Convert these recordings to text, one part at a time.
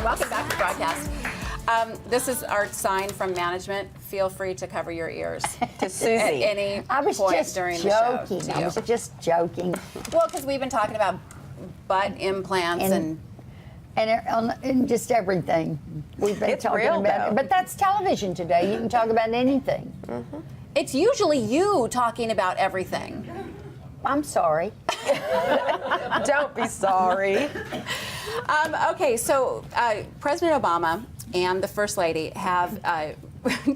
welcome back to the broadcast. This is our sign from management. Feel free to cover your ears To Susie. at any I was point just during the show. joking. to I you. was just joking. Well, because we've been talking about butt implants and And just everything. We've been It's talking real, about though. it. But that's television today. You can talk about anything. it's usually you talking about everything. I'm sorry. Don't be sorry. Okay, so President Obama and the First Lady have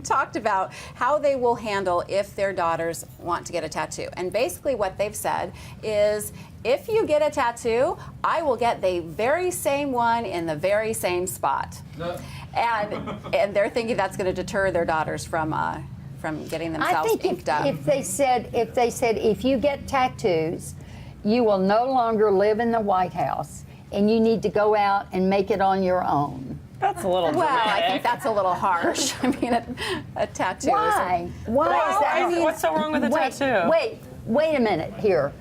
talked about how they will handle if their daughters want to get a tattoo. And basically what they've said is, if you get a tattoo, I will get the very same one in the very same spot. And they're thinking that's going to deter their daughters from getting I themselves think inked up. if they said if you get tattoos, you will no longer live in the White House, and you need to go out and make it on your own. That's a little Well, I dramatic. think that's a little harsh. I mean, a tattoo. Why? Why is that? What's so wrong with a tattoo? Wait a minute here.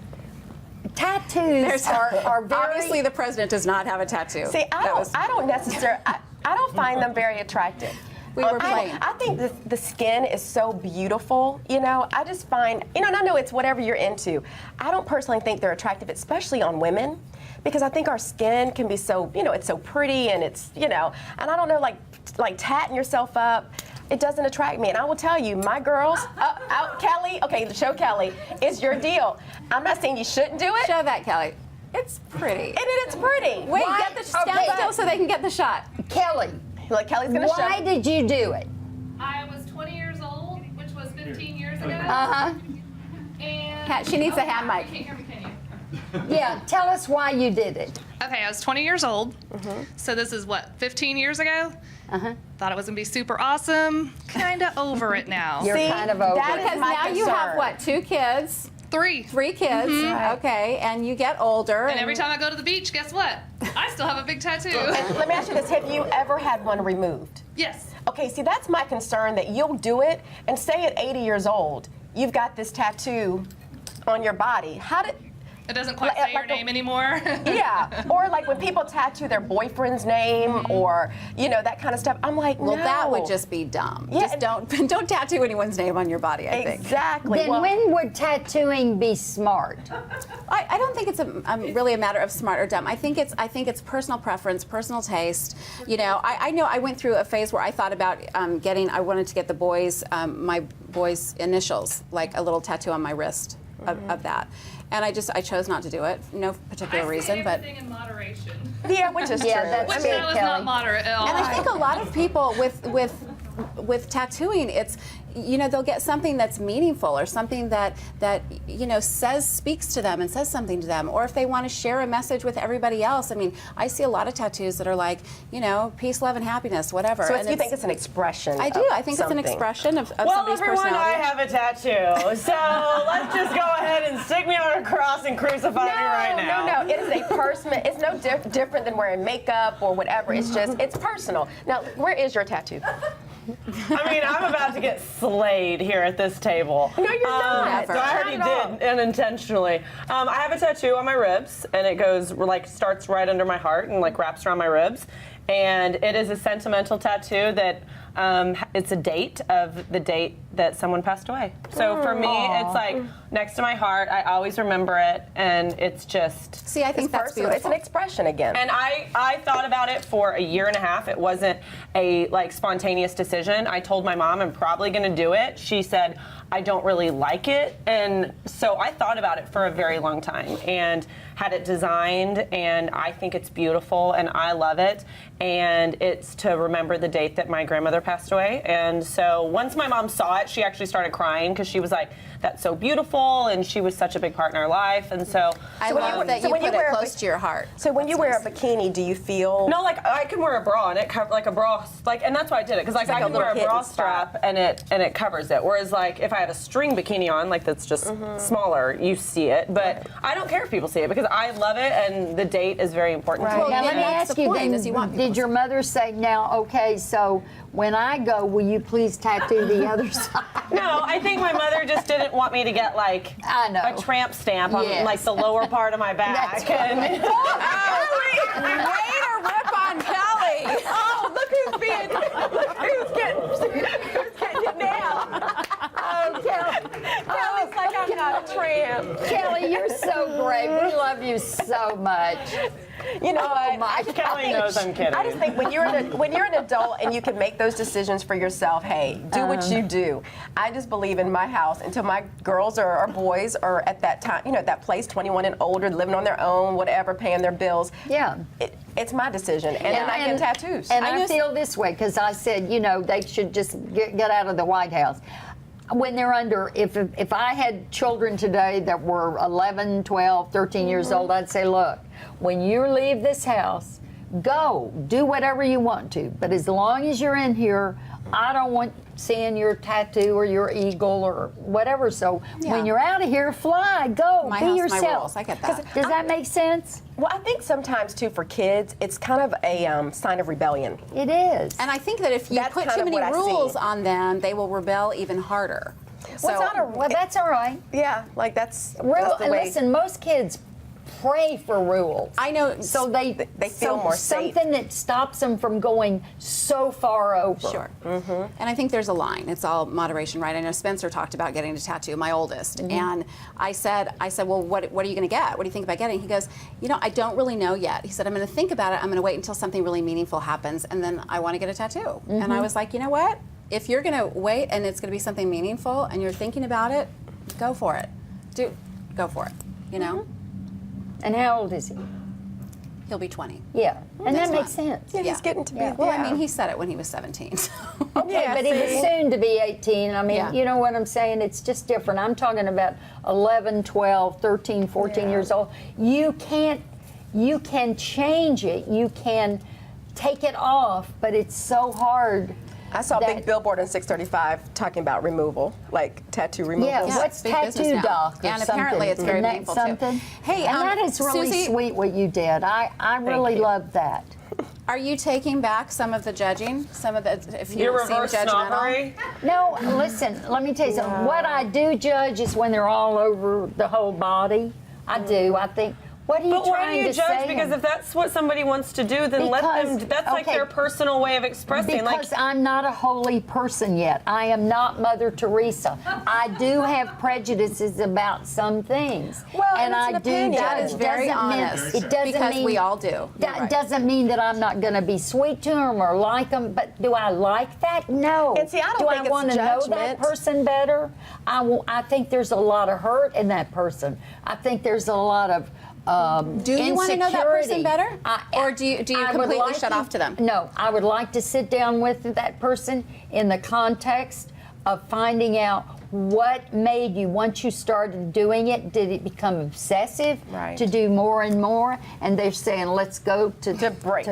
Tattoos are very. Obviously, the president does not have a tattoo. See, I don't necessarily, I don't find them very attractive. We were playing. I think the skin is so beautiful, you know. I just find, you know, and I know it's whatever you're into. I don't personally think they're attractive, especially on women, because I think our skin can be so, you know, it's so pretty and it's, you know, and I don't know, like tatting yourself up, it doesn't attract me. And I will tell you, my girls, Kelly, okay, show Kelly, it's your deal. I'm not saying you shouldn't do it. Show that, Kelly. It's pretty. And it's pretty. Wait, Why? get the stand Okay. still so they can get the shot. Kelly, Look, Kelly's gonna show. why did you do it? I was 20 years old, which was 15 years ago. Uh-huh. And She needs a hand You mic. can't hear me, can you? Yeah, tell us why you did it. Okay, I was 20 years old. So this is what, 15 years ago? Thought it was gonna be super awesome. Kinda over it now. You're See, kind of over that it. is Because my now you have concern. what, 2 kids, 3. 3 kids, okay, and you get older. And every time I go to the beach, guess what? I still have a big tattoo. And let me ask you this: have you ever had one removed? Yes. Okay, see, that's my concern, that you'll do it, and say at 80 years old, you've got this tattoo on your body. How did? It doesn't quite Like- say your like a- name anymore. Yeah, or like when people tattoo their boyfriend's name, or you know, that kind of stuff. I'm like, Well, no. that would just be dumb. Yeah, Just don't tattoo anyone's name on your body, I think. exactly. Then Well, when would tattooing be smart? I don't think it's really a matter of smart or dumb. I think it's personal preference, personal taste. You know, I know I went through a phase where I thought about I wanted to get the boys, my boys' initials, like a little tattoo on my wrist of that. And I chose not to do it. No particular I see reason, but. everything in moderation. yeah, which is Yeah, true. that's Which big, that was Kelly. not moderate at all. And I think a lot of people with tattooing, it's, you know, they'll get something that's meaningful or something that you know speaks to them and says something to them, or if they want to share a message with everybody else. I mean, I see a lot of tattoos that are like, you know, peace, love, and happiness, whatever. So and you think it's an expression? I do. I think it's an something. expression of Well, somebody's everyone, personality. I have a tattoo. So let's just go ahead and stick me on a cross and crucify me right now. No, it is a personal. It's no different than wearing makeup or whatever. It's just, it's personal. Now, where is your tattoo? I mean, I'm about to get slayed here at this table. No, you're not. So I already Not at all. did, unintentionally. I have a tattoo on my ribs, and it goes, like, starts right under my heart and, like, wraps around my ribs. And it is a sentimental tattoo that it's a date of the date that someone passed away. So for me, it's like next to my heart. I always remember it, and it's just. See, I think It's that's personal. It's beautiful. an expression again. And I thought about it for a year and a half. It wasn't a like spontaneous decision. I told my mom I'm probably going to do it. She said I don't really like it, and so I thought about it for a very long time and had it designed, and I think it's beautiful and I love it. And it's to remember the date that my grandmother passed away. And so once my mom saw it, she actually started crying because she was like, "That's so beautiful," and she was such a big part in our life. And so I when you- love that so you when you put it wear a close to your heart. So when you wear a bikini, do you feel? no, like I can wear a bra and it like a bra, like, and that's why I did it because like like I a can wear a little bra hidden spot. strap and it covers it. Whereas like if I have a string bikini on, like that's just smaller, you see it. But I don't care if people see it because I love it and the date is very important to Right. me. Now, let me that's ask the you point, then, is you want people did to your mother say, now, okay, so when I go, will you please tattoo the other side? No, I think my mother just didn't want me to get like I know. a tramp stamp on Yes. like the lower part of my back. That's right. And Way to rip on Kelly. great. We love you so much. You know Oh what? my Kelly knows I'm kidding. I just think when you're an adult and you can make those decisions for yourself, hey, do what you do. I just believe in my house until my girls or boys are at that time, at that place, 21 and older, living on their own, whatever, paying their bills. Yeah. It's my decision, and then I get tattoos. And I feel this way because I said, they should just get out of the White House. When they're under, if I had children today that were 11, 12, 13 years old, I'd say, look, when you leave this house, go, do whatever you want to. But as long as you're in here, I don't want seeing your tattoo or your eagle or whatever. So when you're out of here, fly, go, My be house, yourself. my rules. I get that. Does that make sense? Well, I think sometimes too for kids, it's kind of a sign of rebellion. It is. And I think that if you That's put kind too of many what I rules see. on them, they will rebel even harder. Well, it's not a Well, that's all right. yeah, like that's the And way. listen, most kids pray for rules. I know. So they feel more safe. Something that stops them from going so far over. Sure. And I think there's a line. It's all moderation, right? I know Spencer talked about getting a tattoo, my oldest. And I said, well, what are you going to get? What do you think about getting? He goes, I don't really know yet. He said, I'm going to think about it. I'm going to wait until something really meaningful happens, and then I want to get a tattoo. And I was like, you know what? If you're going to wait and it's going to be something meaningful and you're thinking about it, go for it. Go for it, And how old is he? He'll be 20. Yeah. And that Next makes month. sense. Yeah, he's getting to be. Well, I mean, he said it when he was 17. So. Okay, Yeah, but he was see? soon to be 18. I mean, Yeah. you know what I'm saying? It's just different. I'm talking about 11, 12, 13, 14 Yeah. years old. You can change it. You can take it off, but it's so hard. I saw a big that- billboard on 635 talking about removal, like tattoo removal. Yeah, Yeah, what's it's big business tattoo now. doc? Or And apparently something? it's very Isn't that meaningful, too. something? Hey, and that is really Susie- sweet what you did. I really you. love that. Are you taking back some of the judging? Some of the, if you Your seem reverse judgmental? snobbery. No, listen, let me tell you something. What I do judge is when they're all over the whole body. I do. I think, what are you But why do trying you to judge? say? Because if that's what somebody wants to do, then let them. Because- That's like okay. their personal way of expressing. Because I'm not a holy person yet. I am not Mother Teresa. I do have prejudices about some things. Well, and it's I an do opinion. judge. That is very Doesn't mean- honest. It doesn't because mean we all do. You're That right. doesn't mean that I'm not going to be sweet to them or like them, but do I like that? No. And see, I don't do think I it's want to know that judgment. person better? I think there's a lot of hurt in that person. I think there's a lot of Do you want to know that person insecurity. better? Or do you I would completely like shut off to them? No, I would like to sit down with that person in the context of finding out what made you, once you started doing it, did it become obsessive Right. to do more and more? And they're saying, let's go to break.